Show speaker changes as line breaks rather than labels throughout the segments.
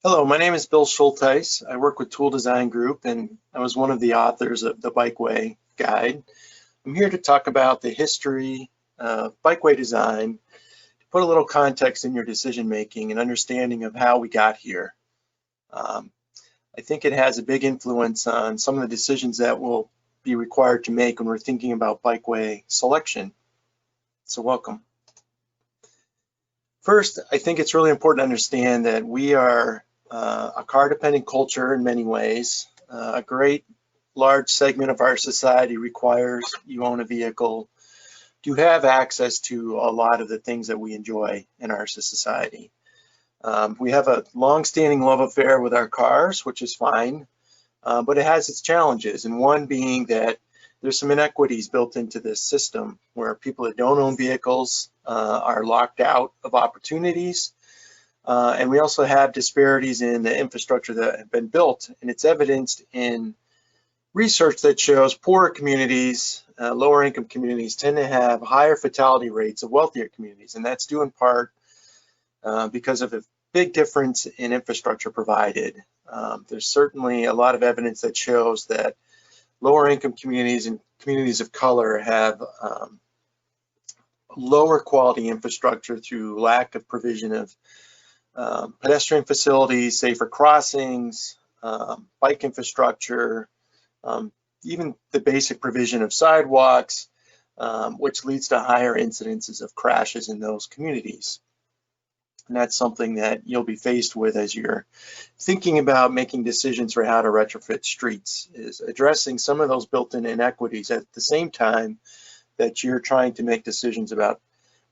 Hello, my name is Bill Schulteis. I work with Tool Design Group, and I was one of the authors of the Bikeway guide. I'm here to talk about the history of bikeway design, to put a little context in your decision making and understanding of how we got here. I think it has a big influence on some of the decisions that we'll be required to make when we're thinking about bikeway selection. So welcome. First, I think it's really important to understand that we are a car-dependent culture in many ways. A great large segment of our society requires you own a vehicle to have access to a lot of the things that we enjoy in our society. We have a long-standing love affair with our cars, which is fine, but it has its challenges, and one being that there's some inequities built into this system where people that don't own vehicles are locked out of opportunities. And we also have disparities in the infrastructure that have been built, and it's evidenced in research that shows poorer communities, lower income communities tend to have higher fatality rates of wealthier communities, and that's due in part because of a big difference in infrastructure provided. There's certainly a lot of evidence that shows that lower income communities and communities of color have lower quality infrastructure through lack of provision of pedestrian facilities, safer crossings, bike infrastructure, even the basic provision of sidewalks, which leads to higher incidences of crashes in those communities. And that's something that you'll be faced with as you're thinking about making decisions for how to retrofit streets, is addressing some of those built-in inequities at the same time that you're trying to make decisions about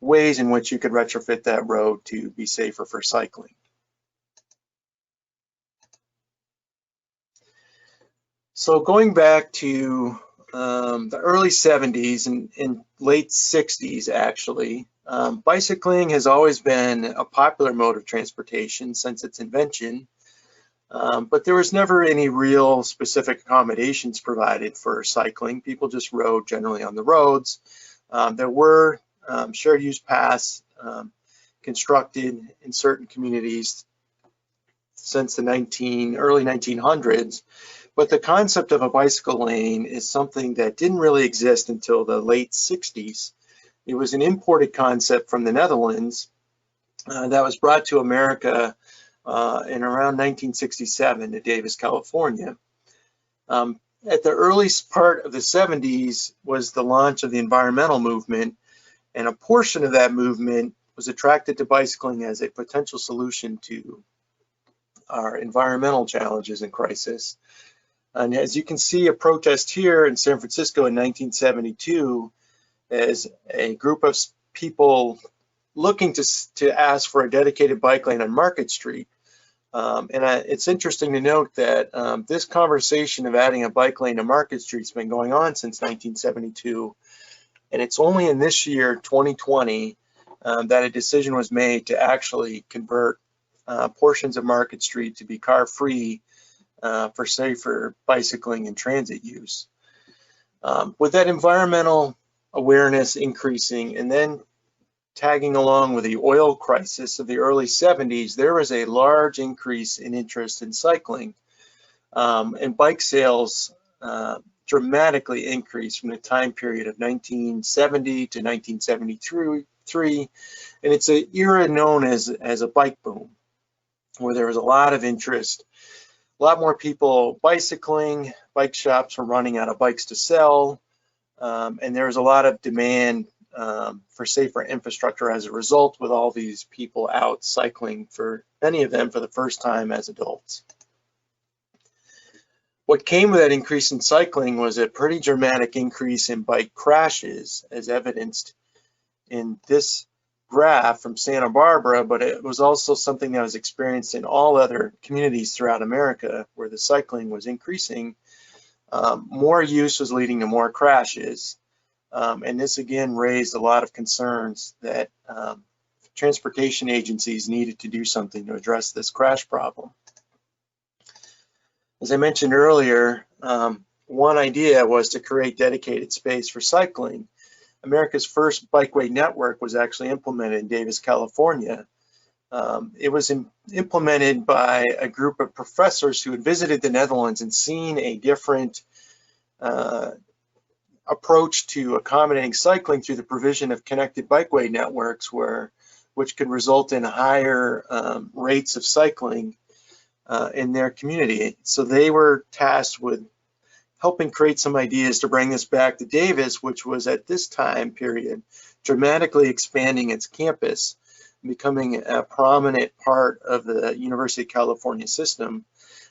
ways in which you could retrofit that road to be safer for cycling. So going back to the early 70s and late 60s, actually, bicycling has always been a popular mode of transportation since its invention, but there was never any real specific accommodations provided for cycling. People just rode generally on the roads. There were shared use paths constructed in certain communities since the early 1900s, but the concept of a bicycle lane is something that didn't really exist until the late 60s. It was an imported concept from the Netherlands that was brought to America in around 1967 to Davis, California. At the earliest part of the 70s was the launch of the environmental movement, and a portion of that movement was attracted to bicycling as a potential solution to our environmental challenges and crisis. And as you can see, a protest here in San Francisco in 1972 as a group of people looking to ask for a dedicated bike lane on Market Street. It's interesting to note that this conversation of adding a bike lane to Market Street has been going on since 1972, and it's only in this year, 2020, that a decision was made to actually convert portions of Market Street to be car-free for safer bicycling and transit use. With that environmental awareness increasing and then tagging along with the oil crisis of the early 70s, there was a large increase in interest in cycling, and bike sales dramatically increased from the time period of 1970 to 1973, and it's an era known as a bike boom, where there was a lot of interest, a lot more people bicycling, bike shops were running out of bikes to sell, and there was a lot of demand for safer infrastructure as a result, with all these people out cycling, for many of them for the first time as adults. What came with that increase in cycling was a pretty dramatic increase in bike crashes, as evidenced in this graph from Santa Barbara, but it was also something that was experienced in all other communities throughout America where the cycling was increasing. More use was leading to more crashes. And this again raised a lot of concerns that transportation agencies needed to do something to address this crash problem. As I mentioned earlier, one idea was to create dedicated space for cycling. America's first bikeway network was actually implemented in Davis, California, It was implemented by a group of professors who had visited the Netherlands and seen a different approach to accommodating cycling through the provision of connected bikeway networks, which could result in higher rates of cycling in their community. So they were tasked with helping create some ideas to bring this back to Davis, which was at this time period dramatically expanding its campus, becoming a prominent part of the University of California system.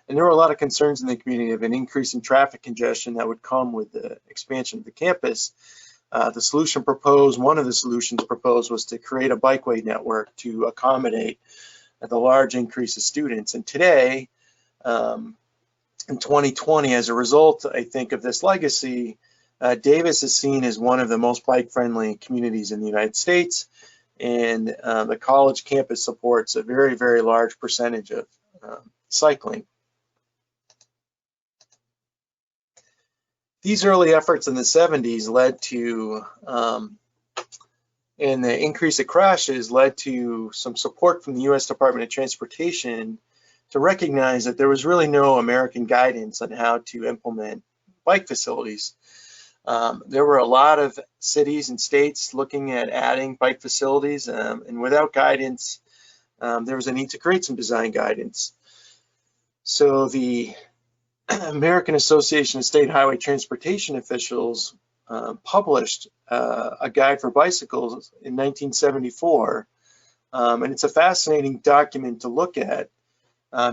And there were a lot of concerns in the community of an increase in traffic congestion that would come with the expansion of the campus. The solution proposed, one of the solutions proposed, was to create a bikeway network to accommodate the large increase of students. And today, in 2020, as a result, I think, of this legacy, Davis is seen as one of the most bike-friendly communities in the United States, and the college campus supports a very, very large percentage of cycling. These early efforts in the 70s led to, and the increase of crashes led to some support from the U.S. Department of Transportation to recognize that there was really no American guidance on how to implement bike facilities. There were a lot of cities and states looking at adding bike facilities, and without guidance, there was a need to create some design guidance. So the American Association of State Highway Transportation Officials published a guide for bicycles in 1974, and it's a fascinating document to look at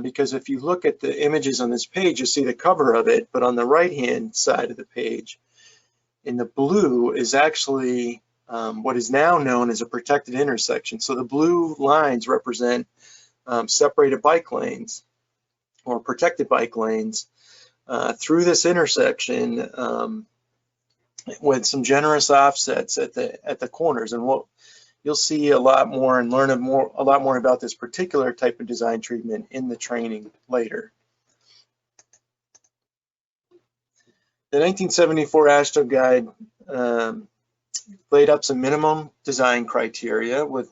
because if you look at the images on this page, you'll see the cover of it, but on the right-hand side of the page, in the blue is actually what is now known as a protected intersection. So the blue lines represent separated bike lanes or protected bike lanes through this intersection with some generous offsets at the corners. And what you'll see a lot more and learn a lot more about this particular type of design treatment in the training later. The 1974 AASHTO guide laid up some minimum design criteria, with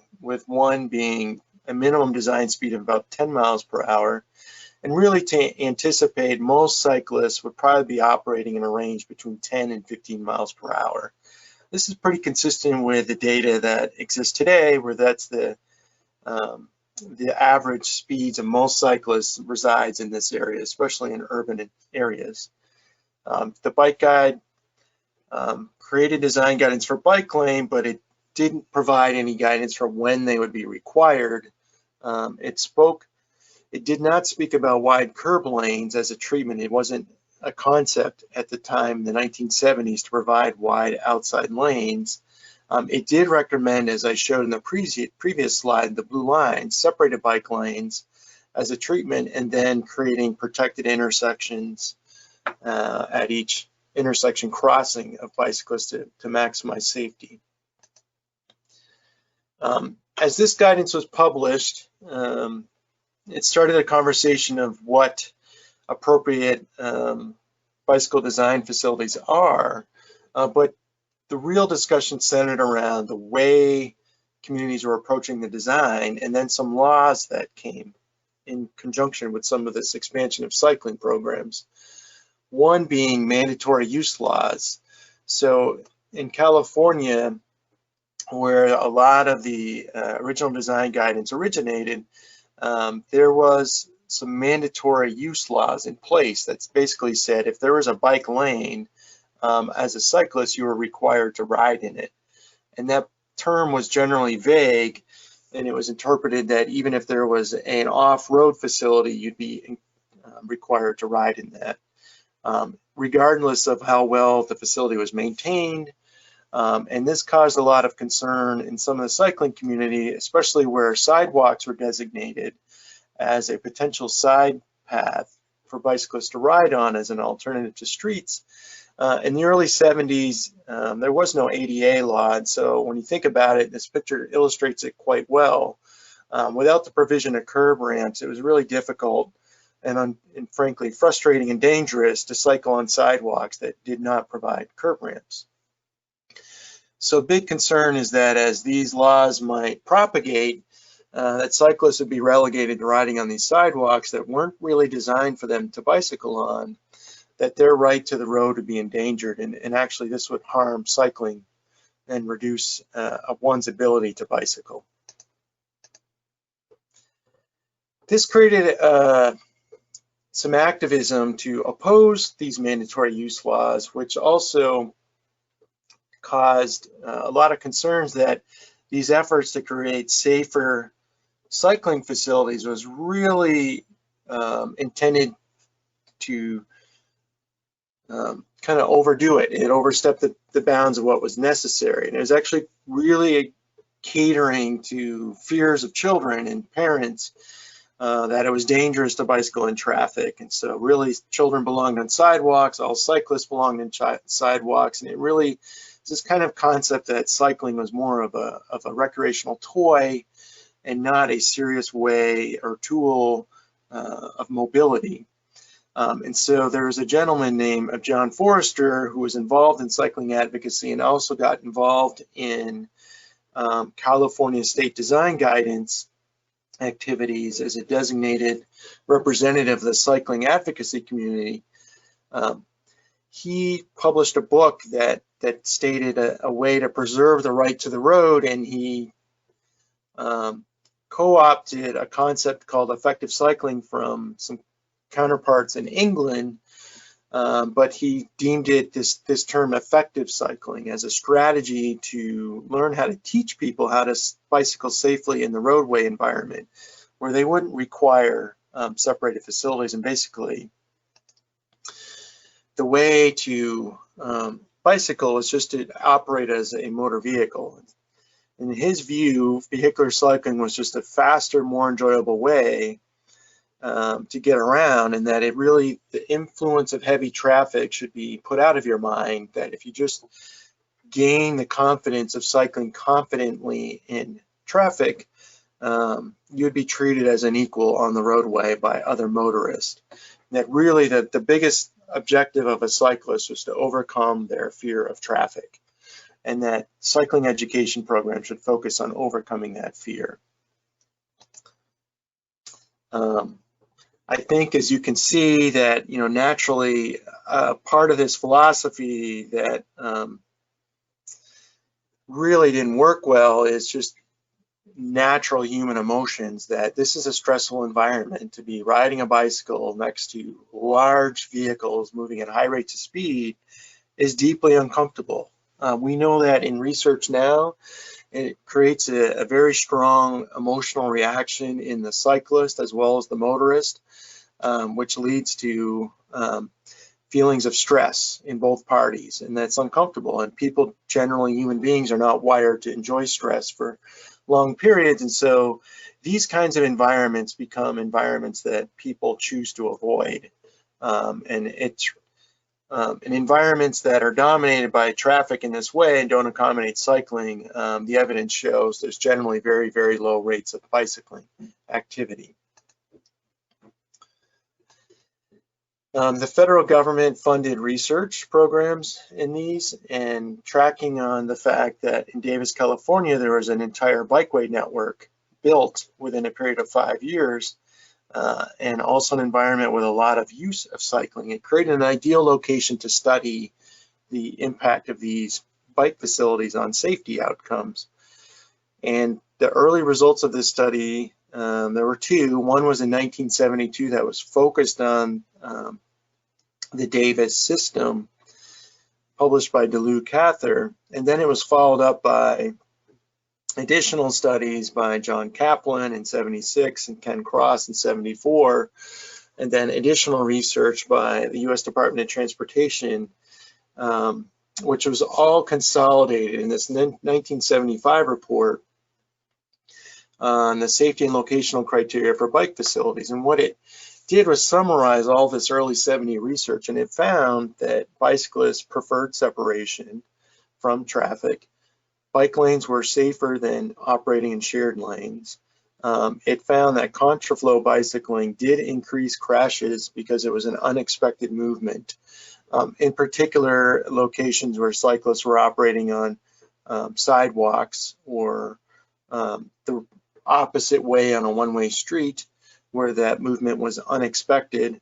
one being a minimum design speed of about 10 miles per hour, and really to anticipate most cyclists would probably be operating in a range between 10 and 15 miles per hour. This is pretty consistent with the data that exists today, where that's the average speeds of most cyclists resides in this area, especially in urban areas. The bike guide created design guidance for bike lane, but it didn't provide any guidance for when they would be required. It did not speak about wide curb lanes as a treatment. It wasn't a concept at the time in the 1970s to provide wide outside lanes. It did recommend, as I showed in the previous slide, the blue lines, separated bike lanes as a treatment, and then creating protected intersections at each intersection crossing of bicyclists to maximize safety. As this guidance was published, it started a conversation of what appropriate bicycle design facilities are, but the real discussion centered around the way communities were approaching the design, and then some laws that came in conjunction with some of this expansion of cycling programs. One being mandatory use laws. So in California, where a lot of the original design guidance originated, there was some mandatory use laws in place that's basically said if there was a bike lane, as a cyclist, you were required to ride in it. And that term was generally vague, and it was interpreted that even if there was an off-road facility, you'd be required to ride in that, regardless of how well the facility was maintained. And this caused a lot of concern in some of the cycling community, especially where sidewalks were designated as a potential side path for bicyclists to ride on as an alternative to streets. In the early 70s, there was no ADA law, and so when you think about it, this picture illustrates it quite well. Without the provision of curb ramps, it was really difficult and frankly frustrating and dangerous to cycle on sidewalks that did not provide curb ramps. So a big concern is that as these laws might propagate, that cyclists would be relegated to riding on these sidewalks that weren't really designed for them to bicycle on, that their right to the road would be endangered, and actually this would harm cycling and reduce one's ability to bicycle. This created some activism to oppose these mandatory use laws, which also caused a lot of concerns that these efforts to create safer cycling facilities was really intended to kind of overdo it. It overstepped the bounds of what was necessary. And it was actually really catering to fears of children and parents that it was dangerous to bicycle in traffic. And so really children belonged on sidewalks, all cyclists belonged in sidewalks. And it really, this kind of concept that cycling was more of a recreational toy and not a serious way or tool of mobility. And so there was a gentleman named John Forrester who was involved in cycling advocacy and also got involved in California state design guidance activities as a designated representative of the cycling advocacy community. He published a book that stated a way to preserve the right to the road, and he co-opted a concept called effective cycling from some counterparts in England, but he deemed it this term effective cycling as a strategy to learn how to teach people how to bicycle safely in the roadway environment where they wouldn't require separated facilities. And basically the way to bicycle is just to operate as a motor vehicle. In his view, vehicular cycling was just a faster, more enjoyable way to get around, and that it really, the influence of heavy traffic should be put out of your mind, that if you just gain the confidence of cycling confidently in traffic, you'd be treated as an equal on the roadway by other motorists. And that really the biggest objective of a cyclist was to overcome their fear of traffic, and that cycling education programs should focus on overcoming that fear. I think, as you can see, that naturally part of this philosophy that really didn't work well is just natural human emotions, that this is a stressful environment. To be riding a bicycle next to large vehicles moving at high rates of speed is deeply uncomfortable. We know that in research now, it creates a very strong emotional reaction in the cyclist as well as the motorist, which leads to feelings of stress in both parties, and that's uncomfortable. And people, generally human beings, are not wired to enjoy stress for long periods, and so these kinds of environments become environments that people choose to avoid. In environments that are dominated by traffic in this way and don't accommodate cycling, the evidence shows there's generally very, very low rates of bicycling activity. The federal government funded research programs in these, and tracking on the fact that in Davis, California, there was an entire Bikeway network built within a period of 5 years, and also an environment with a lot of use of cycling. It created an ideal location to study the impact of these bike facilities on safety outcomes. And the early results of this study, there were two. One was in 1972 that was focused on the Davis system, published by DeLu Cather, and then it was followed up by additional studies by John Kaplan in 76 and Ken Cross in 74, and then additional research by the U.S. Department of Transportation, which was all consolidated in this 1975 report on the safety and locational criteria for bike facilities. And what it did was summarize all this early 70 research, and it found that bicyclists preferred separation from traffic. Bike lanes were safer than operating in shared lanes. It found that contraflow bicycling did increase crashes because it was an unexpected movement. In particular, locations where cyclists were operating on sidewalks or the opposite way on a one-way street where that movement was unexpected.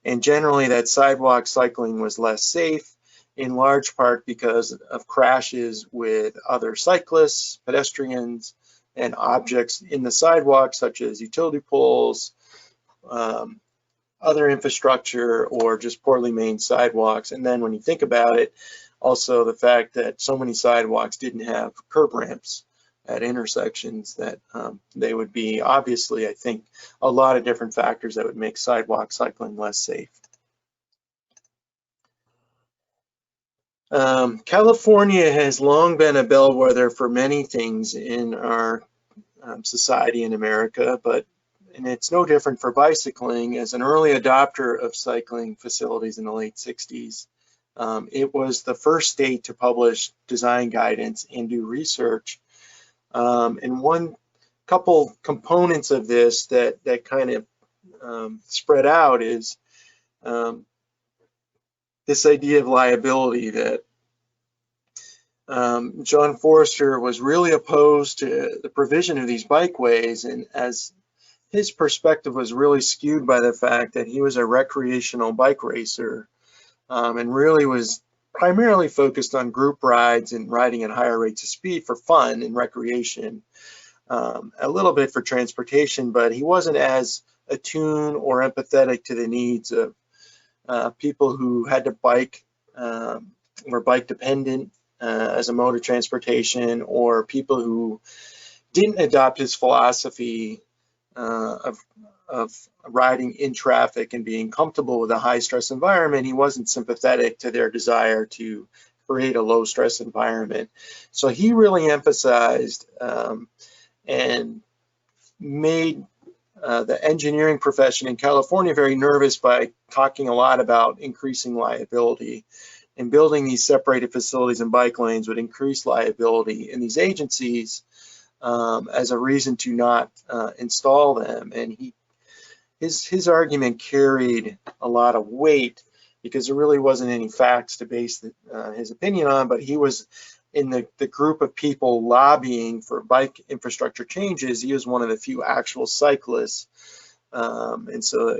And generally that sidewalk cycling was less safe, in large part because of crashes with other cyclists, pedestrians, and objects in the sidewalk, such as utility poles, other infrastructure, or just poorly maintained sidewalks. And then when you think about it, also the fact that so many sidewalks didn't have curb ramps at intersections, that they would be, obviously, I think, a lot of different factors that would make sidewalk cycling less safe. California has long been a bellwether for many things in our society in America, and it's no different for bicycling. As an early adopter of cycling facilities in the late 60s, it was the first state to publish design guidance and do research. And one couple components of this that kind of spread out is this idea of liability, that John Forster was really opposed to the provision of these bikeways, and as his perspective was really skewed by the fact that he was a recreational bike racer, and really was primarily focused on group rides and riding at higher rates of speed for fun and recreation, a little bit for transportation, but he wasn't as attuned or empathetic to the needs of people who had to bike, were bike dependent as a mode of transportation, or people who didn't adopt his philosophy of riding in traffic and being comfortable with a high stress environment. He wasn't sympathetic to their desire to create a low stress environment. So he really emphasized and made the engineering profession in California very nervous by talking a lot about increasing liability, and building these separated facilities and bike lanes would increase liability in these agencies as a reason to not install them. And his argument carried a lot of weight because there really wasn't any facts to base his opinion on, but he was in the group of people lobbying for bike infrastructure changes. He was one of the few actual cyclists, and so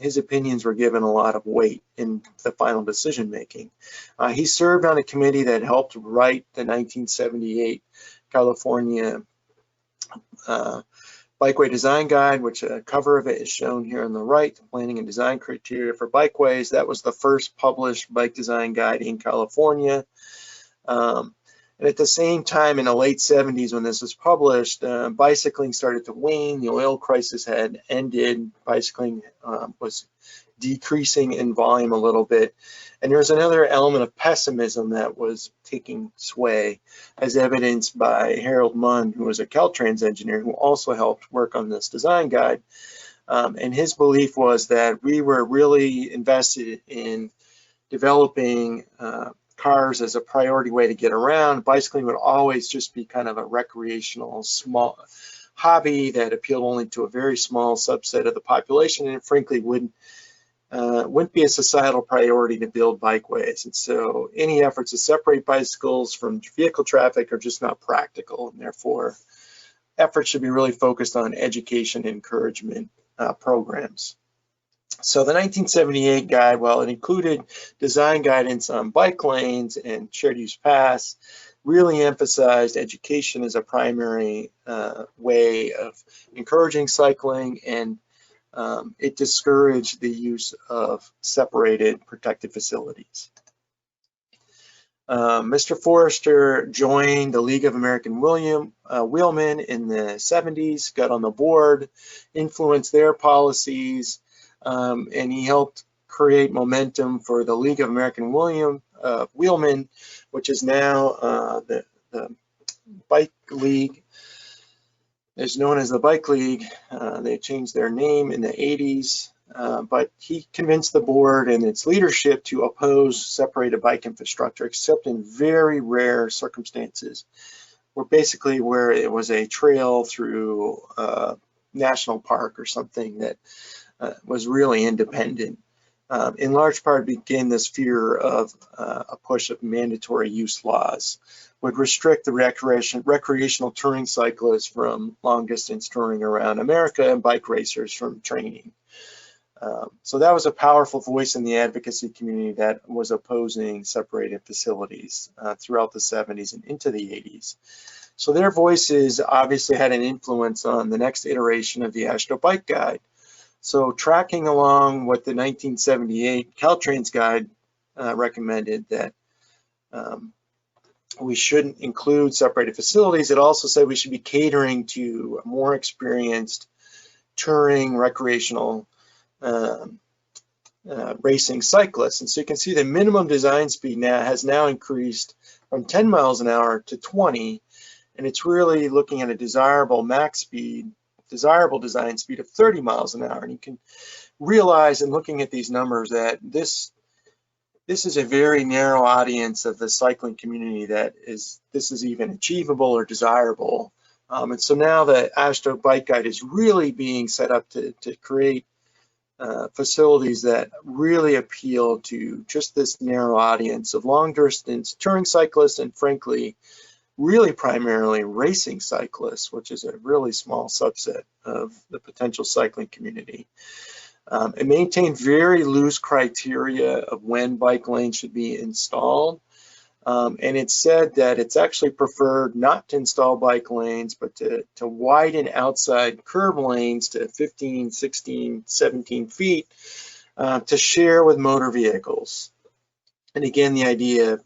his opinions were given a lot of weight in the final decision making. He served on a committee that helped write the 1978 California Bikeway Design Guide, which a cover of it is shown here on the right, the planning and design criteria for bikeways. That was the first published bike design guide in California. And at the same time, in the late 70s, when this was published, bicycling started to wane. The oil crisis had ended. Bicycling was decreasing in volume a little bit. And there was another element of pessimism that was taking sway, as evidenced by Harold Munn, who was a Caltrans engineer, who also helped work on this design guide. And his belief was that we were really invested in developing cars as a priority way to get around. Bicycling would always just be kind of a recreational small hobby that appealed only to a very small subset of the population, and frankly wouldn't be a societal priority to build bikeways. And so any efforts to separate bicycles from vehicle traffic are just not practical, and therefore efforts should be really focused on education and encouragement programs. So the 1978 guide, while it included design guidance on bike lanes and shared use paths, really emphasized education as a primary way of encouraging cycling, and it discouraged the use of separated protected facilities. Mr. Forster joined the League of American Wheelmen in the 70s, got on the board, influenced their policies, and he helped create momentum for the League of American Wheelmen, which is now the Bike League, is known as the Bike League. They changed their name in the 80s, but he convinced the board and its leadership to oppose separated bike infrastructure, except in very rare circumstances, where it was a trail through a national park or something that was really independent. In large part became this fear of a push of mandatory use laws, would restrict the recreational touring cyclists from long distance touring around America and bike racers from training. So that was a powerful voice in the advocacy community that was opposing separated facilities throughout the 70s and into the 80s. So their voices obviously had an influence on the next iteration of the AASHTO Bike Guide. So tracking along what the 1978 Caltrans Guide recommended, that we shouldn't include separated facilities, it also said we should be catering to more experienced touring, recreational racing cyclists. And so you can see the minimum design speed has now increased from 10 miles an hour to 20, and it's really looking at a desirable design speed of 30 miles an hour. And you can realize in looking at these numbers that this is a very narrow audience of the cycling community that this is even achievable or desirable. And so now the AASHTO Bike Guide is really being set up to create facilities that really appeal to just this narrow audience of long distance touring cyclists, and frankly, really primarily racing cyclists, which is a really small subset of the potential cycling community. It maintained very loose criteria of when bike lanes should be installed. And it said that it's actually preferred not to install bike lanes, but to widen outside curb lanes to 15, 16, 17 feet to share with motor vehicles. And again, the idea of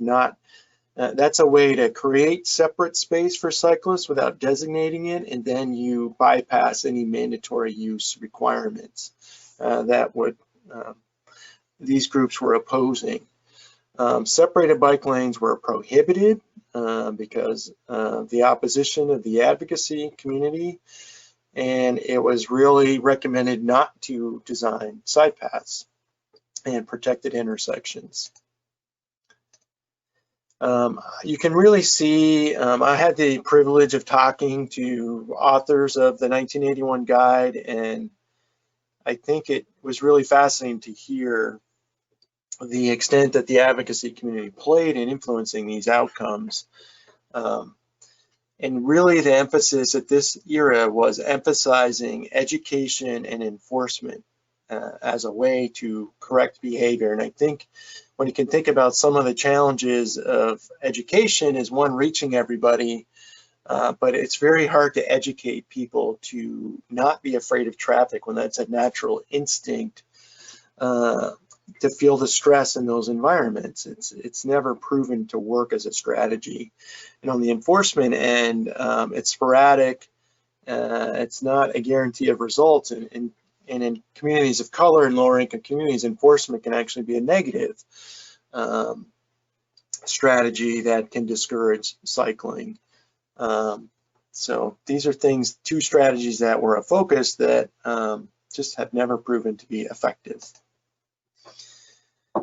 that's a way to create separate space for cyclists without designating it, and then you bypass any mandatory use requirements that these groups were opposing. Separated bike lanes were prohibited because of the opposition of the advocacy community, and it was really recommended not to design side paths and protected intersections. You can really see, I had the privilege of talking to authors of the 1981 guide, and I think it was really fascinating to hear the extent that the advocacy community played in influencing these outcomes. And really the emphasis at this era was emphasizing education and enforcement as a way to correct behavior. And I think when you can think about some of the challenges of education, is one, reaching everybody, but it's very hard to educate people to not be afraid of traffic when that's a natural instinct to feel the stress in those environments. It's never proven to work as a strategy. And on the enforcement end, it's sporadic. It's not a guarantee of results. And in communities of color and lower income communities, enforcement can actually be a negative strategy that can discourage cycling. So these are two strategies that were a focus that just have never proven to be effective.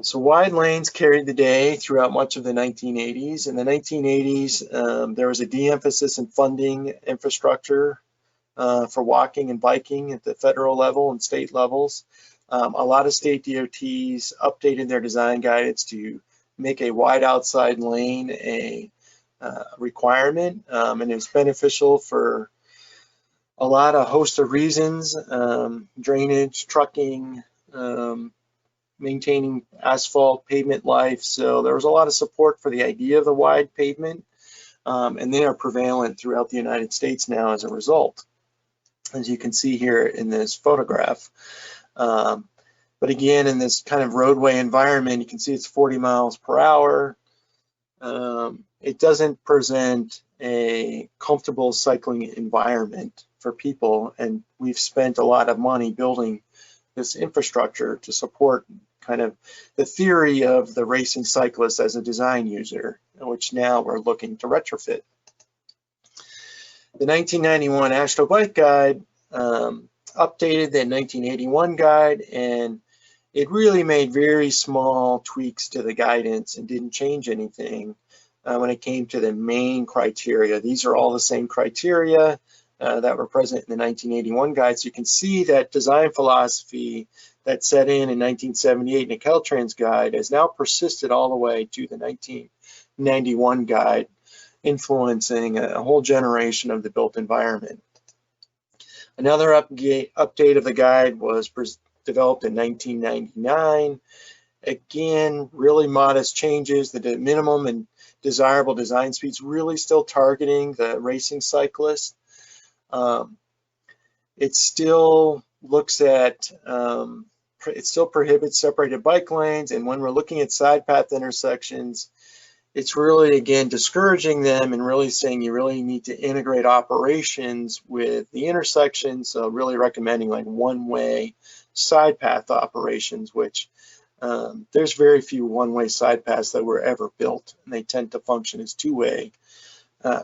So wide lanes carried the day throughout much of the 1980s. In the 1980s, there was a de-emphasis in funding infrastructure for walking and biking at the federal level and state levels. A lot of state DOTs updated their design guidance to make a wide outside lane a requirement, and it's beneficial for a host of reasons: drainage, trucking, maintaining asphalt pavement life. So there was a lot of support for the idea of the wide pavement, and they are prevalent throughout the United States now as a result, as you can see here in this photograph. But again, in this kind of roadway environment, you can see it's 40 miles per hour. It doesn't present a comfortable cycling environment for people, and we've spent a lot of money building this infrastructure to support kind of the theory of the racing cyclist as a design user, which now we're looking to retrofit. The 1991 AASHTO Bike Guide updated the 1981 guide, and it really made very small tweaks to the guidance and didn't change anything when it came to the main criteria. These are all the same criteria that were present in the 1981 guide. So you can see that design philosophy that set in 1978 in the Caltrans guide has now persisted all the way to the 1991 guide. influencing a whole generation of the built environment. Another update of the guide was developed in 1999. Again, really modest changes. The minimum and desirable design speeds really still targeting the racing cyclist. It still looks at, it still prohibits separated bike lanes, and when we're looking at side path intersections, it's really, again, discouraging them and really saying you really need to integrate operations with the intersections, so really recommending like one-way side path operations, which there's very few one-way side paths that were ever built, and they tend to function as two-way,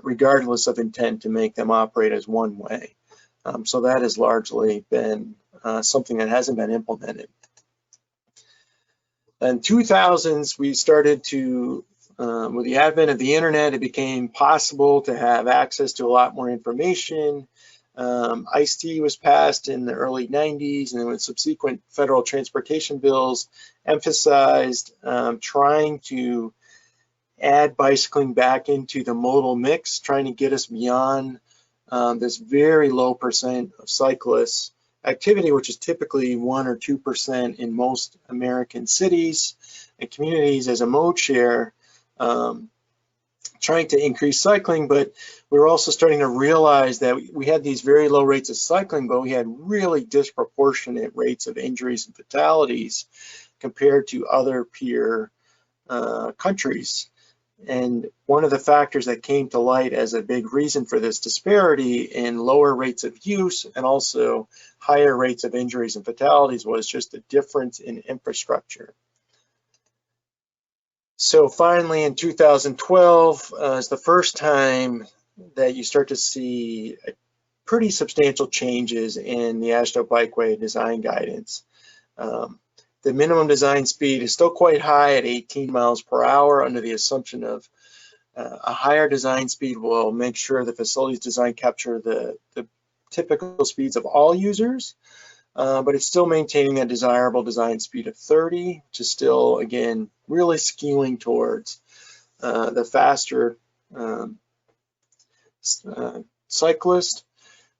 regardless of intent to make them operate as one-way. So that has largely been something that hasn't been implemented. In 2000s, we started to, with the advent of the internet, it became possible to have access to a lot more information. AASHTO was passed in the early 90s, and then with subsequent federal transportation bills emphasized trying to add bicycling back into the modal mix, trying to get us beyond this very low % of cyclists activity, which is typically 1 or 2% in most American cities and communities as a mode share, trying to increase cycling. But we were also starting to realize that we had these very low rates of cycling, but we had really disproportionate rates of injuries and fatalities compared to other peer countries. And one of the factors that came to light as a big reason for this disparity in lower rates of use and also higher rates of injuries and fatalities was just the difference in infrastructure. So finally, in 2012 is the first time that you start to see pretty substantial changes in the AASHTO Bikeway design guidance. The minimum design speed is still quite high at 18 miles per hour under the assumption of a higher design speed will make sure the facilities design capture the typical speeds of all users, but it's still maintaining that desirable design speed of 30, which is still, again, really skewing towards the faster cyclist.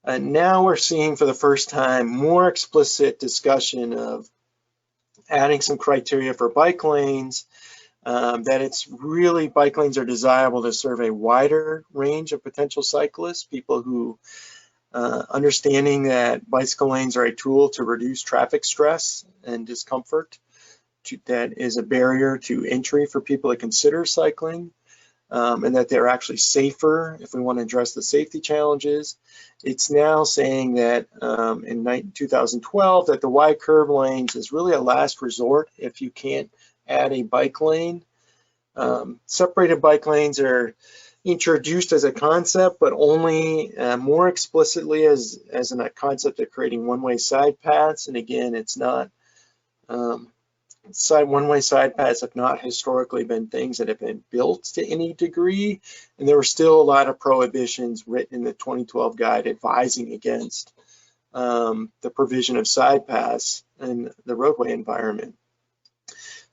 And now we're seeing for the first time more explicit discussion of adding some criteria for bike lanes, that it's really, bike lanes are desirable to serve a wider range of potential cyclists, people who understanding that bicycle lanes are a tool to reduce traffic stress and discomfort, that is a barrier to entry for people to consider cycling, and that they're actually safer if we want to address the safety challenges. It's now saying that in 2012 that the wide curb lanes is really a last resort if you can't add a bike lane. Separated bike lanes are introduced as a concept, but only more explicitly as a concept of creating one-way side paths. And again, it's not, one-way side paths have not historically been things that have been built to any degree, and there were still a lot of prohibitions written in the 2012 guide advising against the provision of side paths in the roadway environment.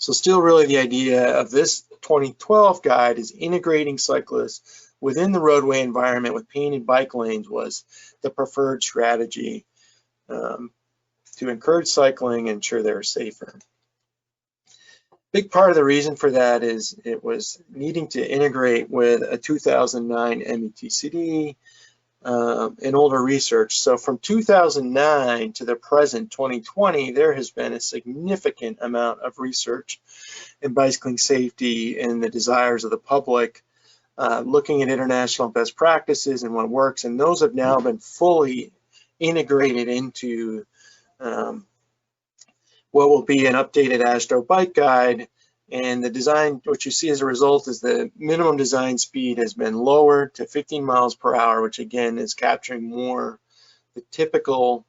So still really the idea of this 2012 guide is integrating cyclists within the roadway environment with painted bike lanes was the preferred strategy to encourage cycling and ensure they're safer. Big part of the reason for that is it was needing to integrate with a 2009 METCD and older research. So from 2009 to the present 2020, there has been a significant amount of research in bicycling safety and the desires of the public, looking at international best practices and what works, and those have now been fully integrated into what will be an updated AASHTO bike guide. And the design, what you see as a result is the minimum design speed has been lowered to 15 miles per hour, which again is capturing more the typical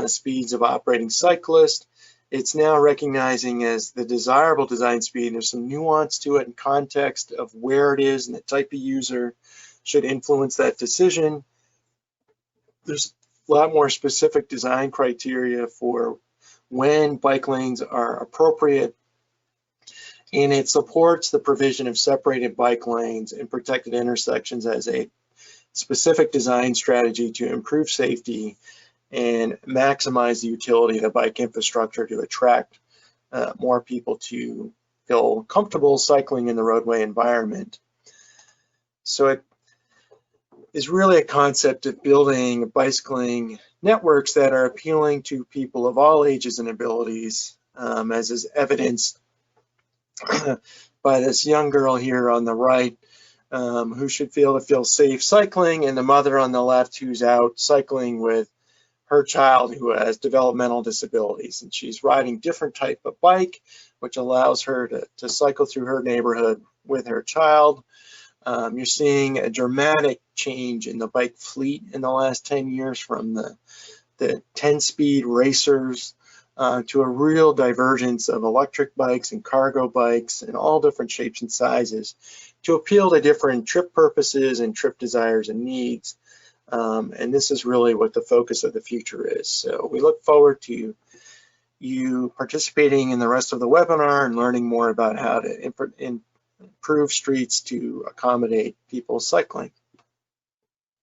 speeds of operating cyclists. It's now recognizing as the desirable design speed. There's some nuance to it and context of where it is and the type of user should influence that decision. There's a lot more specific design criteria for when bike lanes are appropriate. And it supports the provision of separated bike lanes and protected intersections as a specific design strategy to improve safety and maximize the utility of the bike infrastructure to attract more people to feel comfortable cycling in the roadway environment. So it is really a concept of building bicycling networks that are appealing to people of all ages and abilities, as is evidenced by this young girl here on the right, who should feel safe cycling, and the mother on the left who's out cycling with her child who has developmental disabilities. And she's riding different type of bike, which allows her to cycle through her neighborhood with her child. You're seeing a dramatic change in the bike fleet in the last 10 years from the 10-speed racers to a real divergence of electric bikes and cargo bikes and all different shapes and sizes to appeal to different trip purposes and trip desires and needs. And this is really what the focus of the future is. So we look forward to you participating in the rest of the webinar and learning more about how to improve streets to accommodate people cycling.